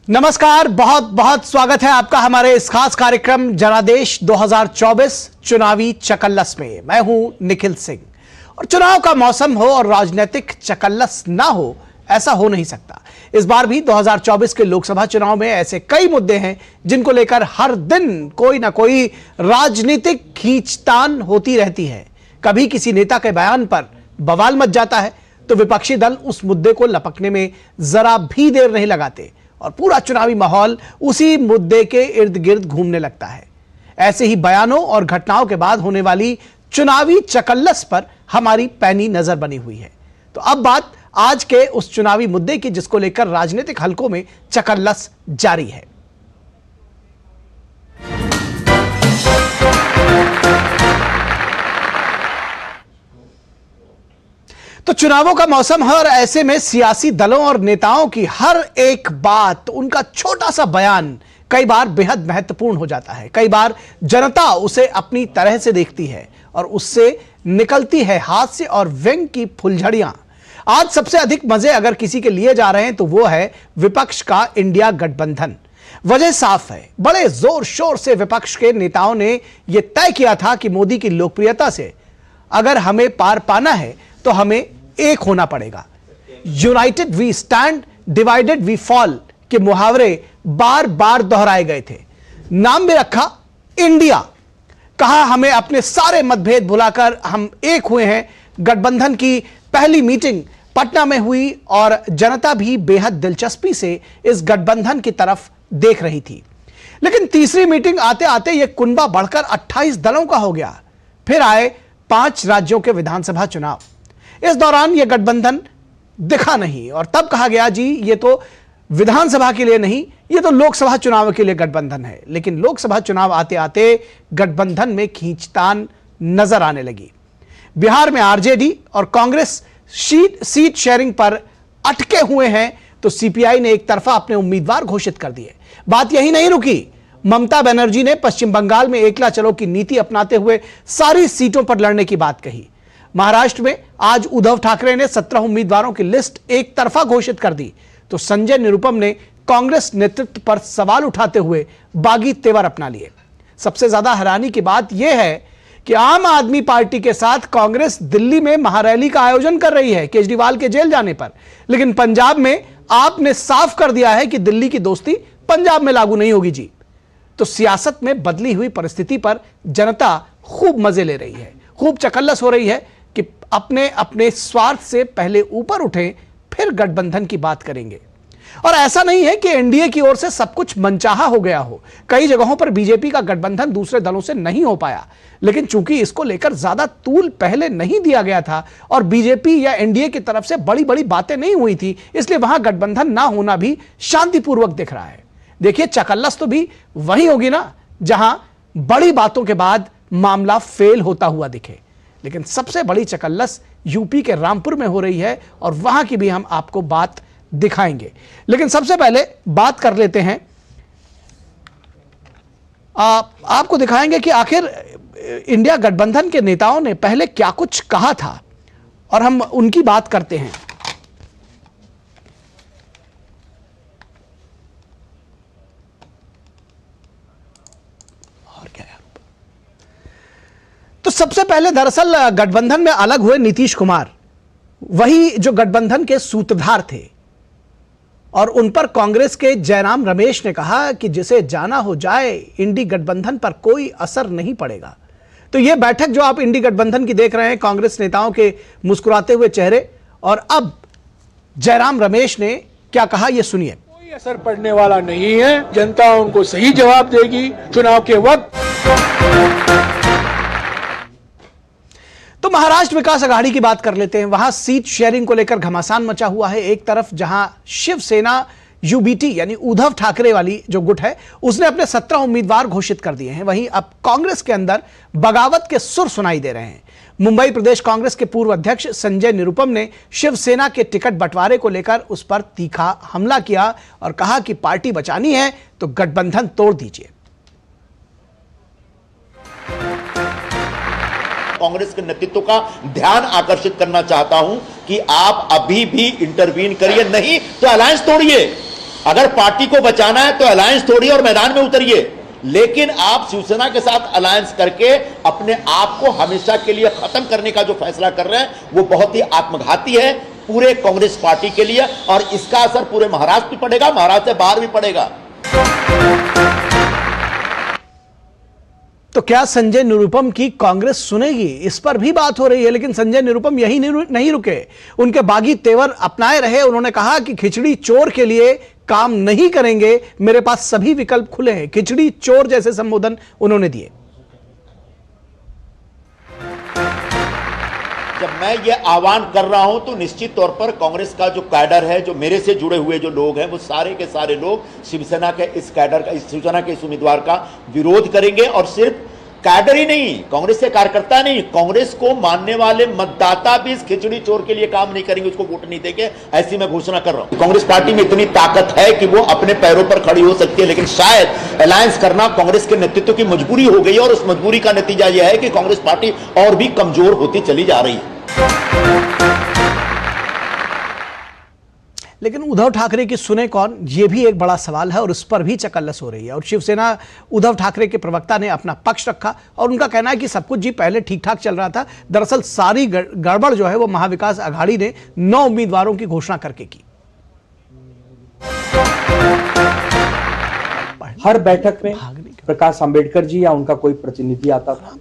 नमस्कार, बहुत बहुत स्वागत है आपका हमारे इस खास कार्यक्रम जनादेश 2024 चुनावी चकल्लस में। मैं हूं निखिल सिंह। और चुनाव का मौसम हो और राजनीतिक चकल्लस ना हो, ऐसा हो नहीं सकता। इस बार भी 2024 के लोकसभा चुनाव में ऐसे कई मुद्दे हैं जिनको लेकर हर दिन कोई ना कोई राजनीतिक खींचतान होती रहती है। कभी किसी नेता के बयान पर बवाल मच जाता है तो विपक्षी दल उस मुद्दे को लपकने में जरा भी देर नहीं लगाते और पूरा चुनावी माहौल उसी मुद्दे के इर्द गिर्द घूमने लगता है। ऐसे ही बयानों और घटनाओं के बाद होने वाली चुनावी चकल्लस पर हमारी पैनी नजर बनी हुई है। तो अब बात आज के उस चुनावी मुद्दे की जिसको लेकर राजनीतिक हलकों में चकल्लस जारी है। तो चुनावों का मौसम है और ऐसे में सियासी दलों और नेताओं की हर एक बात, उनका छोटा सा बयान कई बार बेहद महत्वपूर्ण हो जाता है। कई बार जनता उसे अपनी तरह से देखती है और उससे निकलती है हास्य और व्यंग की फुलझड़ियां। आज सबसे अधिक मजे अगर किसी के लिए जा रहे हैं तो वो है विपक्ष का इंडिया गठबंधन। वजह साफ है, बड़े जोर शोर से विपक्ष के नेताओं ने यह तय किया था कि मोदी की लोकप्रियता से अगर हमें पार पाना है तो हमें एक होना पड़ेगा। United we stand, divided we fall के मुहावरे बार बार दोहराए गए थे। नाम भी रखा इंडिया। कहा हमें अपने सारे मतभेद भुलाकर हम एक हुए हैं। गठबंधन की पहली मीटिंग पटना में हुई और जनता भी बेहद दिलचस्पी से इस गठबंधन की तरफ देख रही थी। लेकिन तीसरी मीटिंग आते आते यह कुनबा बढ़कर 28 दलों का हो गया। फिर आए 5 राज्यों के विधानसभा चुनाव। इस दौरान यह गठबंधन दिखा नहीं और तब कहा गया जी ये तो विधानसभा के लिए नहीं, ये तो लोकसभा चुनाव के लिए गठबंधन है। लेकिन लोकसभा चुनाव आते आते गठबंधन में खींचतान नजर आने लगी। बिहार में आरजेडी और कांग्रेस सीट शेयरिंग पर अटके हुए हैं तो सीपीआई ने एक तरफा अपने उम्मीदवार घोषित कर दिए। बात यही नहीं रुकी। ममता बनर्जी ने पश्चिम बंगाल में एकला चलो की नीति अपनाते हुए सारी सीटों पर लड़ने की बात कही। महाराष्ट्र में आज उद्धव ठाकरे ने 17 उम्मीदवारों की लिस्ट एक तरफा घोषित कर दी तो संजय निरुपम ने कांग्रेस नेतृत्व पर सवाल उठाते हुए बागी तेवर अपना लिए। सबसे ज्यादा हैरानी की बात यह है कि आम आदमी पार्टी के साथ कांग्रेस दिल्ली में महारैली का आयोजन कर रही है केजरीवाल के जेल जाने पर। लेकिन पंजाब में आपने साफ कर दिया है कि दिल्ली की दोस्ती पंजाब में लागू नहीं होगी जी। तो सियासत में बदली हुई परिस्थिति पर जनता खूब मजे ले रही है, खूब चकल्लस हो रही है कि अपने अपने स्वार्थ से पहले ऊपर उठें फिर गठबंधन की बात करेंगे। और ऐसा नहीं है कि एनडीए की ओर से सब कुछ मनचाहा हो गया हो। कई जगहों पर बीजेपी का गठबंधन दूसरे दलों से नहीं हो पाया, लेकिन चूंकि इसको लेकर ज्यादा तूल पहले नहीं दिया गया था और बीजेपी या एनडीए की तरफ से बड़ी बड़ी बातें नहीं हुई थी, इसलिए वहां गठबंधन ना होना भी शांतिपूर्वक दिख रहा है। देखिए, चकल्लस तो भी वही होगी ना जहां बड़ी बातों के बाद मामला फेल होता हुआ दिखे। लेकिन सबसे बड़ी चकल्लस यूपी के रामपुर में हो रही है और वहां की भी हम आपको बात दिखाएंगे। लेकिन सबसे पहले बात कर लेते हैं, आपको दिखाएंगे कि आखिर इंडिया गठबंधन के नेताओं ने पहले क्या कुछ कहा था और हम उनकी बात करते हैं। तो सबसे पहले दरअसल गठबंधन में अलग हुए नीतीश कुमार, वही जो गठबंधन के सूत्रधार थे, और उन पर कांग्रेस के जयराम रमेश ने कहा कि जिसे जाना हो जाए, इंडी गठबंधन पर कोई असर नहीं पड़ेगा। तो यह बैठक जो आप इंडी गठबंधन की देख रहे हैं, कांग्रेस नेताओं के मुस्कुराते हुए चेहरे, और अब जयराम रमेश ने क्या कहा यह सुनिए। कोई असर पड़ने वाला नहीं है, जनता उनको सही जवाब देगी चुनाव के वक्त। तो महाराष्ट्र विकास आघाड़ी की बात कर लेते हैं। वहां सीट शेयरिंग को लेकर घमासान मचा हुआ है। एक तरफ जहां शिवसेना यूबीटी यानी उद्धव ठाकरे वाली जो गुट है उसने अपने 17 उम्मीदवार घोषित कर दिए हैं, वहीं अब कांग्रेस के अंदर बगावत के सुर सुनाई दे रहे हैं। मुंबई प्रदेश कांग्रेस के पूर्व अध्यक्ष संजय निरुपम ने शिवसेना के टिकट बंटवारे को लेकर उस पर तीखा हमला किया और कहा कि पार्टी बचानी है तो गठबंधन तोड़ दीजिए। कांग्रेस के नेतृत्व का ध्यान आकर्षित करना चाहता हूं कि आप अभी भी इंटरवीन करिए, नहीं तो अलायंस तोड़िए। अगर पार्टी को बचाना है तो अलायंस तोड़िए और मैदान में उतरिए, लेकिन आप शिवसेना के साथ अलायंस करके अपने आप को हमेशा के लिए खत्म करने का जो फैसला कर रहे हैं वो बहुत ही आत्मघाती है पूरे कांग्रेस पार्टी के लिए, और इसका असर पूरे महाराष्ट्र भी पड़ेगा, महाराष्ट्र से बाहर भी पड़ेगा। तो क्या संजय निरुपम की कांग्रेस सुनेगी, इस पर भी बात हो रही है। लेकिन संजय निरुपम यही नहीं रुके, उनके बागी तेवर अपनाए रहे। उन्होंने कहा कि खिचड़ी चोर के लिए काम नहीं करेंगे, मेरे पास सभी विकल्प खुले हैं। खिचड़ी चोर जैसे संबोधन उन्होंने दिए। जब मैं ये आह्वान कर रहा हूं तो निश्चित तौर पर कांग्रेस का जो कैडर है, जो मेरे से जुड़े हुए जो लोग हैं, वो सारे के सारे लोग शिवसेना के इस कैडर का, शिवसेना के इस उम्मीदवार का विरोध करेंगे। और सिर्फ कैडर ही नहीं, कांग्रेस के कार्यकर्ता नहीं, कांग्रेस को मानने वाले मतदाता भी इस खिचड़ी चोर के लिए काम नहीं करेंगे, उसको वोट नहीं देंगे, ऐसी मैं घोषणा कर रहा हूं। कांग्रेस पार्टी में इतनी ताकत है कि वो अपने पैरों पर खड़ी हो सकती है, लेकिन शायद अलायंस करना कांग्रेस के नेतृत्व की मजबूरी हो गई है, और उस मजबूरी का नतीजा यह है कि कांग्रेस पार्टी और भी कमजोर होती चली जा रही है। लेकिन उद्धव ठाकरे की सुने कौन, यह भी एक बड़ा सवाल है, और इस पर भी चकल्लस हो रही है। और शिवसेना उद्धव ठाकरे के प्रवक्ता ने अपना पक्ष रखा, और उनका कहना है कि सब कुछ जी पहले ठीक ठाक चल रहा था। दरअसल सारी गड़बड़ जो है वो महाविकास आघाड़ी ने 9 उम्मीदवारों की घोषणा करके की। हर बैठक में प्रकाश अंबेडकर जी या उनका कोई प्रतिनिधि आता था।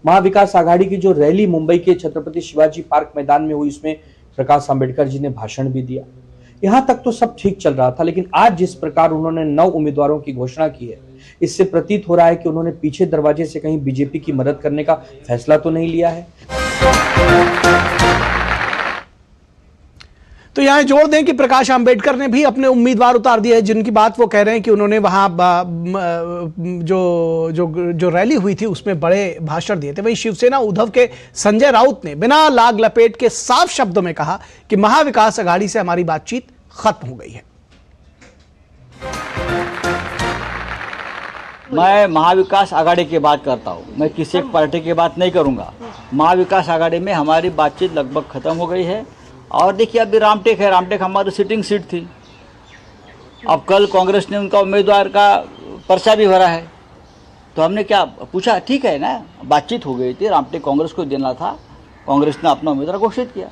महाविकास आघाड़ी की जो रैली मुंबई के छत्रपति शिवाजी पार्क मैदान में हुई, उसमें प्रकाश अंबेडकर जी ने भाषण भी दिया। यहां तक तो सब ठीक चल रहा था, लेकिन आज जिस प्रकार उन्होंने 9 उम्मीदवारों की घोषणा की है, इससे प्रतीत हो रहा है कि उन्होंने पीछे दरवाजे से कहीं बीजेपी की मदद करने का फैसला तो नहीं लिया है। तो यहां जोड़ दें कि प्रकाश अंबेडकर ने भी अपने उम्मीदवार उतार दिए हैं, जिनकी बात वो कह रहे हैं कि उन्होंने वहां जो रैली हुई थी उसमें बड़े भाषण दिए थे। वहीं शिवसेना उद्धव के संजय राउत ने बिना लाग लपेट के साफ शब्दों में कहा कि महाविकास आघाड़ी से हमारी बातचीत खत्म हो गई है। मैं महाविकास आघाड़ी की बात करता हूँ, मैं किसी एक पार्टी की बात नहीं करूँगा। महाविकास आघाड़ी में हमारी बातचीत लगभग ख़त्म हो गई है। और देखिए अभी रामटेक है, रामटेक हमारी सिटिंग सीट थी। अब कल कांग्रेस ने उनका उम्मीदवार का पर्चा भी भरा है, तो हमने क्या पूछा, ठीक है ना, बातचीत हो गई थी, रामटेक कांग्रेस को देना था, कांग्रेस ने अपना उम्मीदवार घोषित किया।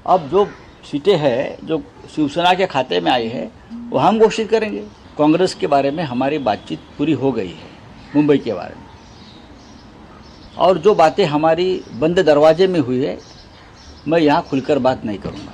अब जो सीटें हैं जो शिवसेना के खाते में आई है वो हम घोषित करेंगे। कांग्रेस के बारे में हमारी बातचीत पूरी हो गई है, मुंबई के बारे में। और जो बातें हमारी बंद दरवाजे में हुई है, मैं यहाँ खुलकर बात नहीं करूँगा।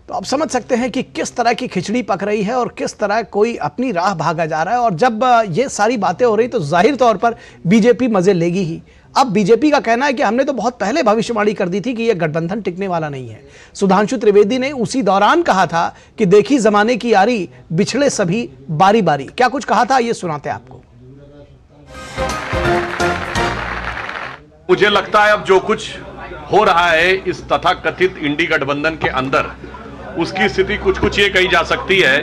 तो आप समझ सकते हैं कि किस तरह की खिचड़ी पक रही है और किस तरह कोई अपनी राह भागा जा रहा है। और जब ये सारी बातें हो रही तो जाहिर तौर पर बीजेपी मजे लेगी ही। अब बीजेपी का कहना है कि हमने तो बहुत पहले भविष्यवाणी कर दी थी कि यह गठबंधन टिकने वाला नहीं है। सुधांशु त्रिवेदी ने उसी दौरान कहा था कि देखी जमाने की यारी, बिछड़े सभी बारी बारी। क्या कुछ कहा था, ये सुनाते हैं आपको। मुझे लगता है अब जो कुछ हो रहा है इस तथाकथित इंडी गठबंधन के अंदर, उसकी स्थिति कुछ कुछ ये कही जा सकती है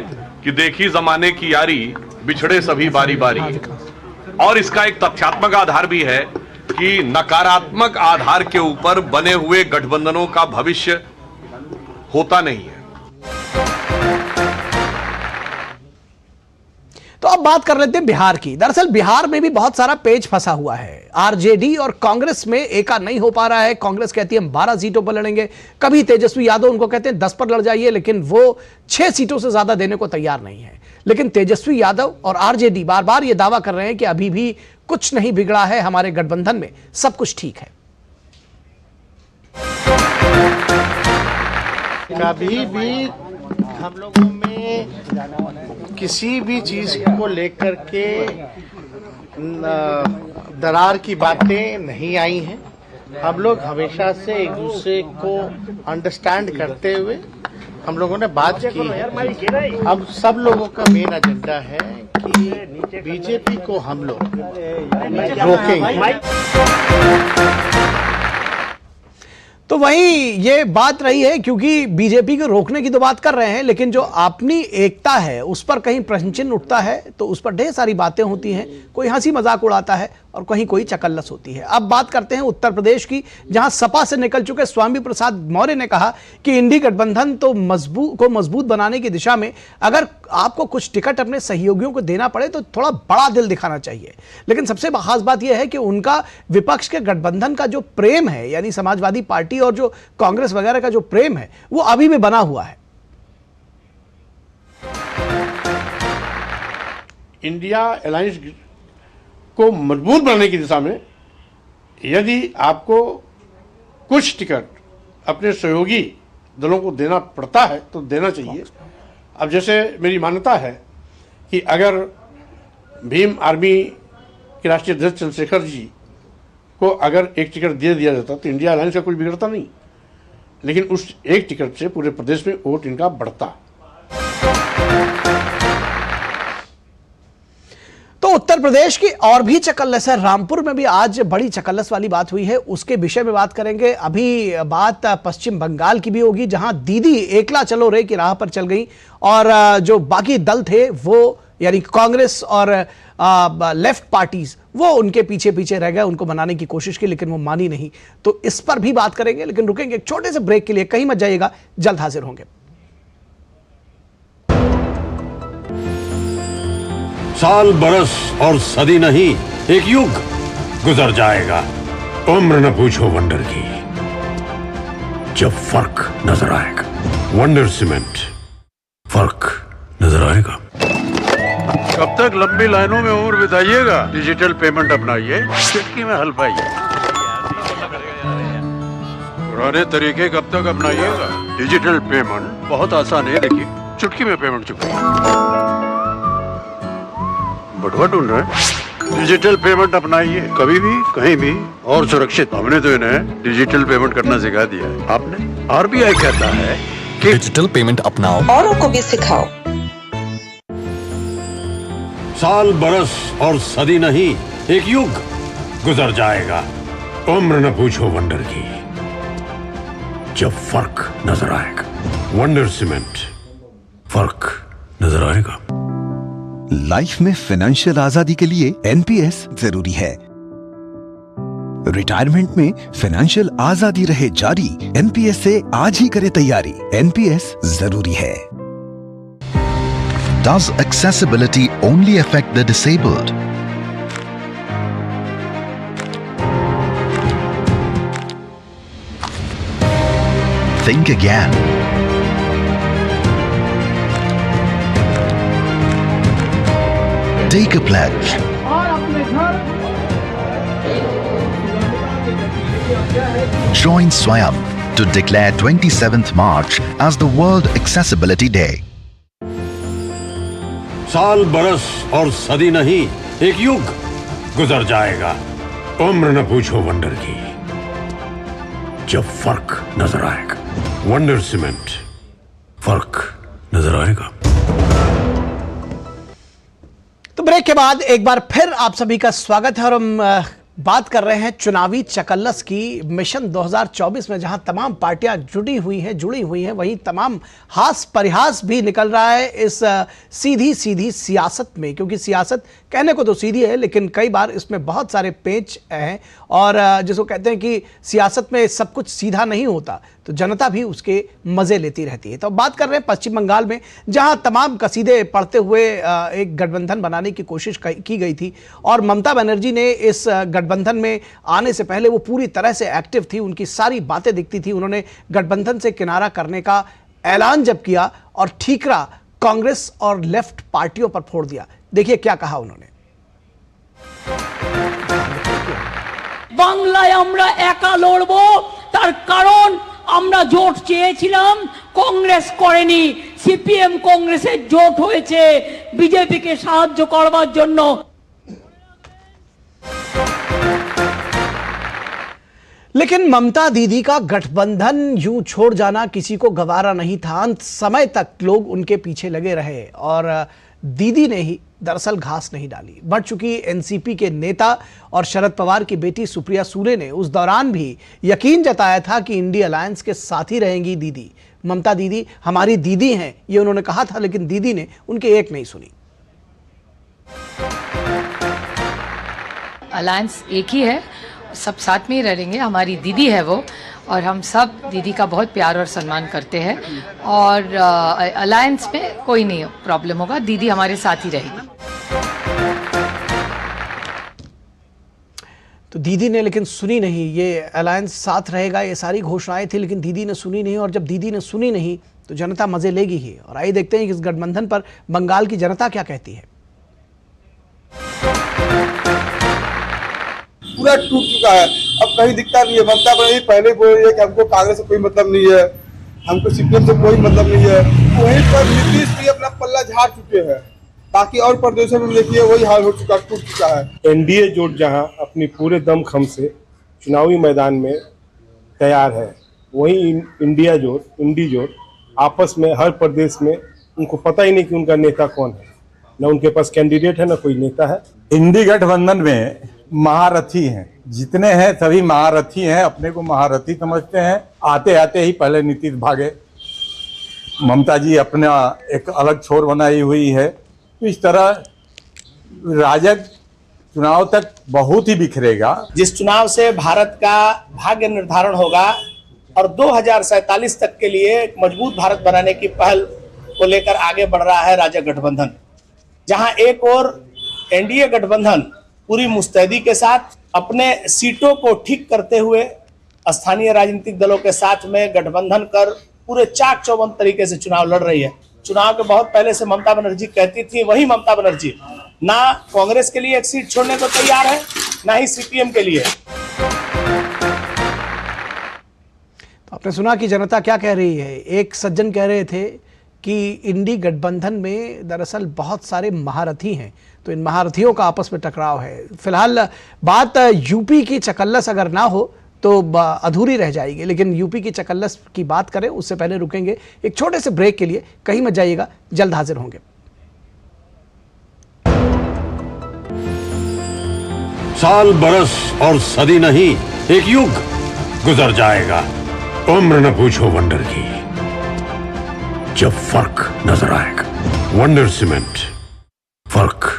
कि देखी जमाने की यारी, बिछड़े सभी बारी बारी। और इसका एक तथ्यात्मक आधार भी है कि नकारात्मक आधार के ऊपर बने हुए गठबंधनों का भविष्य होता नहीं है। तो अब बात कर लेते हैं बिहार की। दरअसल बिहार में भी बहुत सारा पेच फंसा हुआ है। आरजेडी और कांग्रेस में एका नहीं हो पा रहा है। कांग्रेस कहती है हम 12 सीटों पर लड़ेंगे, कभी तेजस्वी यादव उनको कहते हैं 10 पर लड़ जाइए, लेकिन वो 6 सीटों से ज्यादा देने को तैयार नहीं है। लेकिन तेजस्वी यादव और आरजेडी बार बार ये दावा कर रहे हैं कि अभी भी कुछ नहीं बिगड़ा है, हमारे गठबंधन में सब कुछ ठीक है। कभी भी हम लोगों में किसी भी चीज को लेकर के दरार की बातें नहीं आई हैं। हम लोग हमेशा से एक दूसरे को अंडरस्टैंड करते हुए हम लोगों ने बात की है। अब सब लोगों का मेन एजेंडा है कि बीजेपी को हम लोग रोकेंगे। तो वहीं ये बात रही है, क्योंकि बीजेपी को रोकने की तो बात कर रहे हैं, लेकिन जो अपनी एकता है उस पर कहीं प्रश्न चिन्ह उठता है, तो उस पर ढेर सारी बातें होती हैं, कोई हंसी मजाक उड़ाता है और कहीं कोई चकल्लस होती है। अब बात करते हैं उत्तर प्रदेश की, जहां सपा से निकल चुके स्वामी प्रसाद मौर्य ने कहा कि इंडी गठबंधन तो मजबूत बनाने की दिशा में अगर आपको कुछ टिकट अपने सहयोगियों को देना पड़े तो थोड़ा बड़ा दिल दिखाना चाहिए। लेकिन सबसे खास बात यह है कि उनका विपक्ष के गठबंधन का जो प्रेम है, यानी समाजवादी पार्टी और जो कांग्रेस वगैरह का जो प्रेम है, वो अभी भी बना हुआ है। इंडिया अलायंस को मजबूत बनाने की दिशा में यदि आपको कुछ टिकट अपने सहयोगी दलों को देना पड़ता है तो देना चाहिए। अब जैसे मेरी मान्यता है कि अगर भीम आर्मी के राष्ट्रीय अध्यक्ष चंद्रशेखर जी को अगर एक टिकट दे दिया जाता तो इंडिया अलायंस का कुछ बिगड़ता नहीं, लेकिन उस एक टिकट से पूरे प्रदेश में वोट इनका बढ़ता। तो उत्तर प्रदेश की और भी चकल्लस है। रामपुर में भी आज बड़ी चकल्लस वाली बात हुई है, उसके विषय में बात करेंगे। अभी बात पश्चिम बंगाल की भी होगी, जहां दीदी एकला चलो रे की राह पर चल गई और जो बाकी दल थे वो, यानी कांग्रेस और लेफ्ट पार्टीज, वो उनके पीछे पीछे रह गए, उनको मनाने की कोशिश की लेकिन वो मानी नहीं। तो इस पर भी बात करेंगे, लेकिन रुकेंगे एक छोटे से ब्रेक के लिए। कहीं मत जाइएगा, जल्द हाजिर होंगे। साल बरस और सदी नहीं, एक युग गुजर जाएगा। उम्र न पूछो वंडर की, जब फर्क नजर आएगा। वंडर सीमेंट, फर्क नजर आएगा। कब तक लंबी लाइनों में उम्र बिताइएगा? डिजिटल पेमेंट अपनाइए, चुटकी में हल पाइए। पुराने तरीके कब तक अपनाइएगा? डिजिटल पेमेंट बहुत आसान है, देखिए चुटकी में पेमेंट चुकाइए। बटुआ ढूंढ रहे हैं? डिजिटल पेमेंट अपनाइए, कभी भी कहीं भी और सुरक्षित। हमने तो इन्हें डिजिटल पेमेंट करना सिखा दिया है। आपने? आरबीआई कहता है कि डिजिटल पेमेंट अपनाओ, औरों को भी सिखाओ। साल बरस और सदी नहीं, एक युग गुजर जाएगा। उम्र न पूछो वंडर की, जब फर्क नजर आएगा। वंडर सीमेंट, फर्क नजर आएगा। लाइफ में फाइनेंशियल आजादी के लिए एनपीएस जरूरी है। रिटायरमेंट में फाइनेंशियल आजादी रहे जारी, एनपीएस से आज ही करे तैयारी। एनपीएस जरूरी है। Does accessibility only affect the disabled? Think again. Take a pledge. Join Swayam to declare 27th March as the World Accessibility Day. साल बरस और सदी नहीं, एक युग गुजर जाएगा। उम्र न पूछो वंडर की, जब फर्क नजर आएगा। वंडर सीमेंट, फर्क नजर आएगा। तो ब्रेक के बाद एक बार फिर आप सभी का स्वागत है और हम बात कर रहे हैं चुनावी चकल्लस की। मिशन 2024 में जहां तमाम पार्टियां जुड़ी हुई हैं, वहीं तमाम हास परिहास भी निकल रहा है इस सीधी सियासत में, क्योंकि सियासत कहने को तो सीधी है लेकिन कई बार इसमें बहुत सारे पेच हैं और जिसको कहते हैं कि सियासत में सब कुछ सीधा नहीं होता, तो जनता भी उसके मजे लेती रहती है। तो अब बात कर रहे हैं पश्चिम बंगाल में, जहां तमाम कसीदे पढ़ते हुए एक गठबंधन बनाने की कोशिश की गई थी और ममता बनर्जी ने इस गठबंधन में आने से पहले वो पूरी तरह से एक्टिव थी, उनकी सारी बातें दिखती थी। उन्होंने गठबंधन से किनारा करने का ऐलान जब किया और ठीकरा कांग्रेस और लेफ्ट पार्टियों पर फोड़ दिया। देखिए क्या कहा उन्होंने। বাংলায় আমরা একা লড়ব, তার কারণ আমরা জোট চেয়েছিলাম, কংগ্রেস করেনি। সিপিএম কংগ্রেসের জোট হয়েছে বিজেপিকে সাহায্য করবার জন্য। लेकिन ममता दीदी का गठबंधन यूं छोड़ जाना किसी को गवारा नहीं था। अंत समय तक लोग उनके पीछे लगे रहे और दीदी ने ही दरअसल घास नहीं डाली। बढ़ चुकी एनसीपी के नेता और शरद पवार की बेटी सुप्रिया सूले ने उस दौरान भी यकीन जताया था कि इंडी अलायंस के साथ ही रहेंगी दीदी। ममता दीदी हमारी दीदी हैं, ये उन्होंने कहा था, लेकिन दीदी ने उनकी एक नहीं सुनी। अलायंस एक ही है, सब साथ में ही रहेंगे। हमारी दीदी है वो, और हम सब दीदी का बहुत प्यार और सम्मान करते हैं, और अलायंस में कोई नहीं प्रॉब्लम होगा, दीदी हमारे साथ ही रहेगी। तो दीदी ने लेकिन सुनी नहीं। ये अलायंस साथ रहेगा, ये सारी घोषणाएं थी, लेकिन दीदी ने सुनी नहीं। और जब दीदी ने सुनी नहीं तो जनता मजे लेगी ही। और आइए देखते हैं कि इस गठबंधन पर बंगाल की जनता क्या कहती है। पूरा टूट चुका है, अब कहीं दिखता नहीं है। ममता बनर्जी पहले बोल रही है कि हमको कांग्रेस से कोई मतलब नहीं है, हमको सीपीएम से कोई मतलब नहीं है। वहीं पर नीतीश भी अपना पल्ला झाड़ चुके हैं। बाकी और प्रदेशों में देखिए वही हाल हो चुका, टूट चुका है। एनडीए जोड़ जहां अपनी पूरे दमखम से चुनावी मैदान में तैयार है, वहीं इंडी जोड़ आपस में हर प्रदेश में उनको पता ही नहीं कि उनका नेता कौन है, न उनके पास कैंडिडेट है, न कोई नेता है। इंडी गठबंधन में महारथी हैं, जितने हैं सभी महारथी हैं, अपने को महारथी समझते हैं। आते आते ही पहले नीतीश भागे, ममता जी अपना एक अलग छोर बनाई हुई है। तो इस तरह राजग चुनाव तक बहुत ही बिखरेगा। जिस चुनाव से भारत का भाग्य निर्धारण होगा और 2047 तक के लिए एक मजबूत भारत बनाने की पहल को लेकर आगे बढ़ रहा है राजग गठबंधन, जहां एक और एनडीए गठबंधन पूरी मुस्तैदी के साथ अपने सीटों को ठीक करते हुए स्थानीय राजनीतिक दलों के साथ में गठबंधन कर पूरे चाक चौबंद तरीके से चुनाव लड़ रही है। चुनाव के बहुत पहले से ममता बनर्जी कहती थी, वही ममता बनर्जी ना कांग्रेस के लिए एक सीट छोड़ने को तैयार है, ना ही सीपीएम के लिए। तो आपने सुना कि जनता क्या कह रही है। एक सज्जन कह रहे थे कि इंडी गठबंधन में दरअसल बहुत सारे महारथी हैं, तो इन महारथियों का आपस में टकराव है। फिलहाल बात यूपी की चकल्लस अगर ना हो तो अधूरी रह जाएगी, लेकिन यूपी की चकल्लस की बात करें उससे पहले रुकेंगे एक छोटे से ब्रेक के लिए। कहीं मत जाइएगा, जल्द हाजिर होंगे। साल बरस और सदी नहीं, एक युग गुजर जाएगा। उम्र न पूछो वंडर की, जब फर्क नजर आएगा। वंडर सीमेंट, फर्क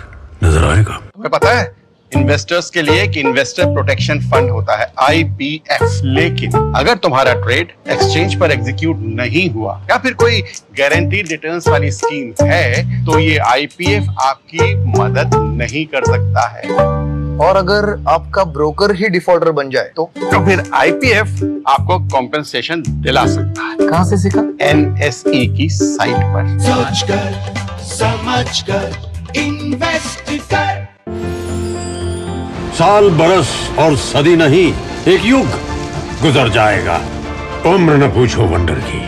नजर आएगा। तुम्हें पता है इन्वेस्टर्स के लिए एक इन्वेस्टर प्रोटेक्शन फंड होता है IPF, लेकिन अगर तुम्हारा ट्रेड एक्सचेंज पर एग्जीक्यूट नहीं हुआ या फिर कोई गारंटीड रिटर्न्स वाली स्कीम है तो ये IPF आपकी मदद नहीं कर सकता है। और अगर आपका ब्रोकर ही डिफॉल्टर बन जाए तो फिर IPF आपको कॉम्पेंसेशन दिला सकता है। कहां से सीखा? NSE की साइट पर। सोच कर समझ कर इन्वेस्ट कर। साल बरस और सदी नहीं, एक युग गुजर जाएगा। उम्र न पूछो वंडर की,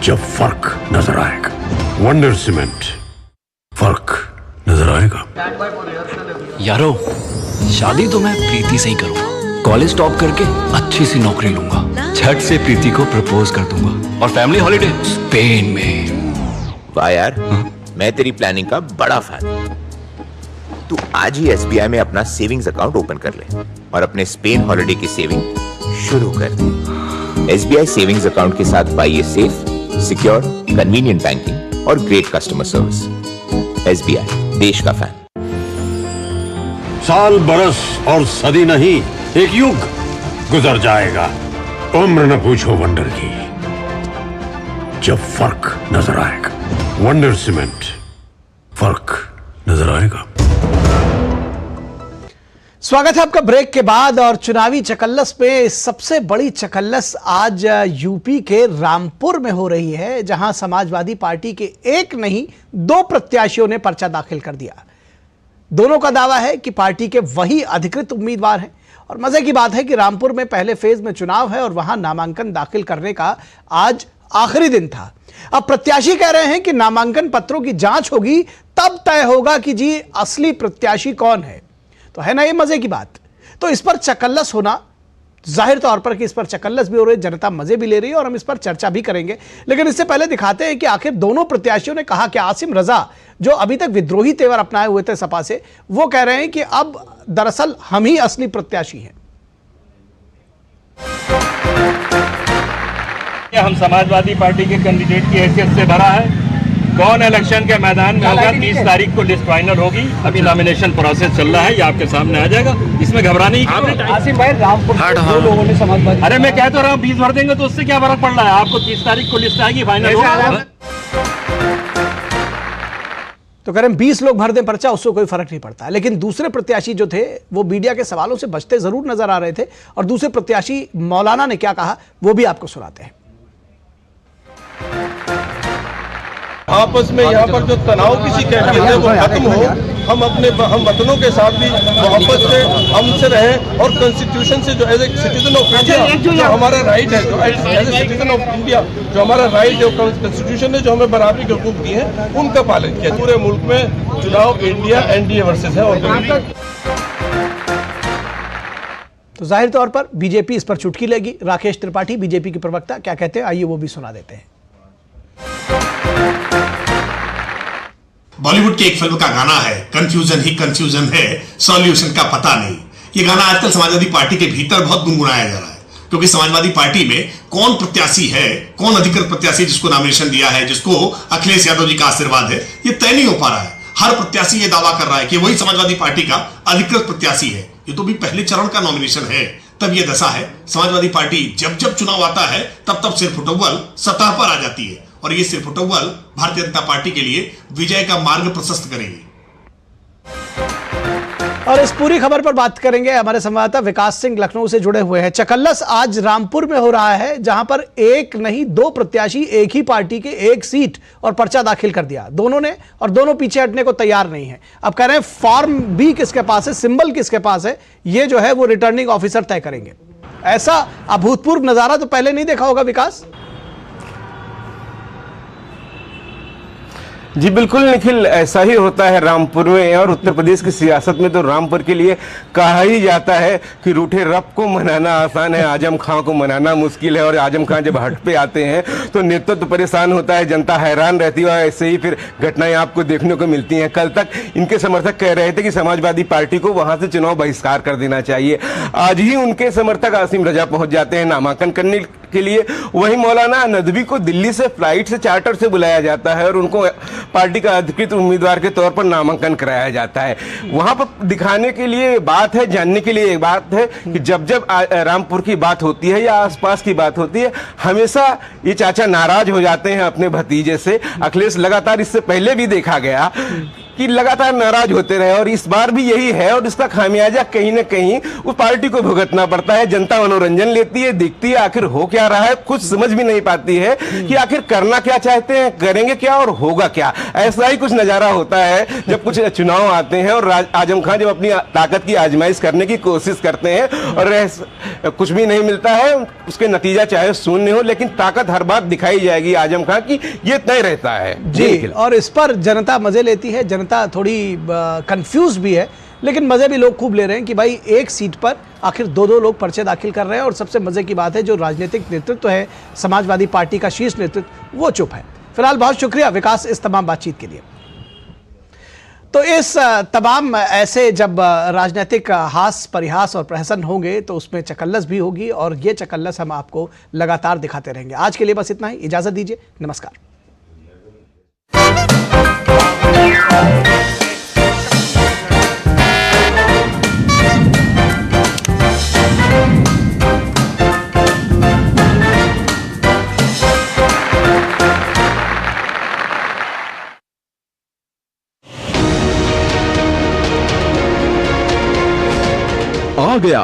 जब फर्क नजर आएगा। वंडर सीमेंट, फर्क नजर आएगा। यारो, शादी तो मैं प्रीति से ही करूंगा। कॉलेज टॉप करके अच्छी सी नौकरी लूंगा, झट से प्रीति को प्रपोज कर दूंगा, और फैमिली हॉलिडे स्पेन में। वाह यार, मैं तेरी प्लानिंग का बड़ा फैन। तू आज ही SBI में अपना सेविंग्स अकाउंट ओपन कर ले और अपने स्पेन हॉलिडे की सेविंग शुरू कर दे। SBI सेविंग्स अकाउंट के साथ पाइए सेफ, सिक्योर, कन्वीनियंट बैंकिंग और ग्रेट कस्टमर सर्विस। SBI, देश का फैन। साल बरस और सदी नहीं, एक युग गुजर जाएगा। उम्र न पूछो वंडर की, जब फर्क नजर आएगा। वंडर सीमेंट, फर्क नजर आएगा। स्वागत है आपका ब्रेक के बाद। और चुनावी चकल्लस पे सबसे बड़ी चकल्लस आज यूपी के रामपुर में हो रही है, जहां समाजवादी पार्टी के एक नहीं 2 प्रत्याशियों ने पर्चा दाखिल कर दिया। दोनों का दावा है कि पार्टी के वही अधिकृत उम्मीदवार हैं। और मजे की बात है कि रामपुर में पहले फेज में चुनाव है और वहां नामांकन दाखिल करने का आज आखिरी दिन था। अब प्रत्याशी कह रहे हैं कि नामांकन पत्रों की जांच होगी, तब तय होगा कि जी असली प्रत्याशी कौन है। तो है ना ये मजे की बात। तो इस पर चकल्लस होना जाहिर तौर पर कि इस पर चकल्लस भी हो रही है, जनता मजे भी ले रही है और हम इस पर चर्चा भी करेंगे। लेकिन इससे पहले दिखाते हैं कि आखिर दोनों प्रत्याशियों ने कहा कि आसिम रजा जो अभी तक विद्रोही तेवर अपनाए हुए थे सपा से, वो कह रहे हैं कि अब दरअसल हम ही असली प्रत्याशी हैं। हम समाजवादी पार्टी के कैंडिडेट की हैसियत से भरा है। कौन इलेक्शन के मैदान में होगा, 30 तारीख को लिस्ट फाइनल होगी। अभी नॉमिनेशन प्रोसेस चल रहा है, ये आपके सामने आ जाएगा, इसमें घबराने की। आसिम भाई, रामपुर दो लोगों ने समाजवादी, अरे मैं कह तो रहा हूँ 20 भर देंगे तो उससे क्या फर्क पड़ रहा है। आपको 30 तारीख को लिस्ट आएगी, फाइनल होगा। तो करें 20 लोग भर दें पर्चा, उससे कोई फर्क नहीं पड़ता। लेकिन दूसरे प्रत्याशी जो थे वो मीडिया के सवालों से बचते जरूर नजर आ रहे थे और दूसरे प्रत्याशी मौलाना ने क्या कहा वो भी आपको सुनाते हैं। आपस में यहाँ पर जो तनाव की शिकायत है वो खत्म हो, हम वतनों के साथ भी मोहब्बत से हमसे रहे और कॉन्स्टिट्यूशन से जो as a citizen of India जो हमारा राइट है, जो as a citizen of India जो हमारा राइट है, कॉन्स्टिट्यूशन ने जो हमें बराबरी के हुकूक दिए हैं उनका पालन किया। पूरे मुल्क में चुनाव इंडिया एनडीए वर्सेस है। और तो जाहिर तौर पर बीजेपी इस पर चुटकी लेगी। राकेश त्रिपाठी बीजेपी के प्रवक्ता क्या कहते हैं, आइए वो भी सुना देते हैं। बॉलीवुड की एक फिल्म का गाना है, कंफ्यूजन ही कंफ्यूजन है, सॉल्यूशन का पता नहीं। ये गाना आजकल समाजवादी पार्टी के भीतर बहुत गुनगुनाया जा रहा है, क्योंकि समाजवादी पार्टी में कौन प्रत्याशी है, कौन अधिकृत प्रत्याशी जिसको नॉमिनेशन दिया है, जिसको अखिलेश यादव जी का आशीर्वाद है, ये तय नहीं हो पा रहा है। हर प्रत्याशी ये दावा कर रहा है कि वही समाजवादी पार्टी का अधिकृत प्रत्याशी है। ये तो भी पहले चरण का नॉमिनेशन है, तब ये दशा है। समाजवादी पार्टी जब जब चुनाव आता है तब तब सिरफुटव्वल सतह पर आ जाती है और ये सिरफुटव्वल भारतीय जनता पार्टी के लिए विजय का मार्ग प्रशस्त करेगी। और इस पूरी खबर पर बात करेंगे, हमारे संवाददाता विकास सिंह लखनऊ से जुड़े हुए हैं। चकल्लस आज रामपुर में हो रहा है, जहां पर एक नहीं दो प्रत्याशी एक ही पार्टी के एक सीट और पर्चा दाखिल कर दिया दोनों ने, और दोनों पीछे हटने को तैयार नहीं है। अब कह रहे हैं फॉर्म भी किसके पास है, सिंबल किसके पास है, ये जो है वो रिटर्निंग ऑफिसर तय करेंगे। ऐसा अभूतपूर्व नजारा तो पहले नहीं देखा होगा विकास। जी बिल्कुल निखिल, ऐसा ही होता है रामपुर में। और उत्तर प्रदेश की सियासत में तो रामपुर के लिए कहा ही जाता है कि रूठे रब को मनाना आसान है, आजम खां को मनाना मुश्किल है। और आजम खां जब हट पे आते हैं तो नेतृत्व परेशान होता है, जनता हैरान रहती है और ऐसे ही फिर घटनाएं आपको देखने को मिलती हैं। कल तक इनके समर्थक कह रहे थे कि समाजवादी पार्टी को वहां से चुनाव बहिष्कार कर देना चाहिए। आज ही उनके समर्थक आसिम रजा पहुंच जाते हैं नामांकन करने के लिए। वहीं मौलाना नदवी को दिल्ली से फ्लाइट से चार्टर से बुलाया जाता है और उनको पार्टी का अधिकृत उम्मीदवार के तौर पर नामांकन कराया जाता है। वहां पर दिखाने के लिए बात है, जानने के लिए एक बात है कि जब जब रामपुर की बात होती है या आसपास की बात होती है, हमेशा ये चाचा नाराज हो जाते हैं अपने भतीजे से। अखिलेश लगातार, इससे पहले भी देखा गया कि लगातार नाराज होते रहे और इस बार भी यही है। और इसका खामियाजा कहीं ना कहीं उस पार्टी को भुगतना पड़ता है। जनता मनोरंजन लेती है, देखती है आखिर हो क्या रहा है, कुछ समझ भी नहीं पाती है कि आखिर करना क्या चाहते हैं, करेंगे क्या और होगा क्या। ऐसा ही कुछ नजारा होता है जब कुछ चुनाव आते हैं और आजम खां जब अपनी ताकत की आजमाइश करने की कोशिश करते हैं और कुछ भी नहीं मिलता है, उसके नतीजा चाहे शून्य हो, लेकिन ताकत हर बात दिखाई जाएगी आजम खां की, ये तय रहता है जी। और इस पर जनता मजे लेती है, जनता थोड़ी कंफ्यूज भी है, लेकिन मजे भी लोग खूब ले रहे हैं कि भाई एक सीट पर आखिर दो लोग पर्चे दाखिल कर रहे हैं। और सबसे मजे की बात है, जो राजनीतिक नेतृत्व है समाजवादी पार्टी का शीर्ष नेतृत्व, वो चुप है। फिलहाल बहुत शुक्रिया विकास इस तमाम बातचीत के लिए। तो इस तमाम ऐसे जब राजनीतिक हास परिहास और प्रहसन होंगे तो उसमें चकल्लस भी होगी और ये चकल्लस हम आपको लगातार दिखाते रहेंगे। आज के लिए बस इतना ही, इजाजत दीजिए, नमस्कार। आ गया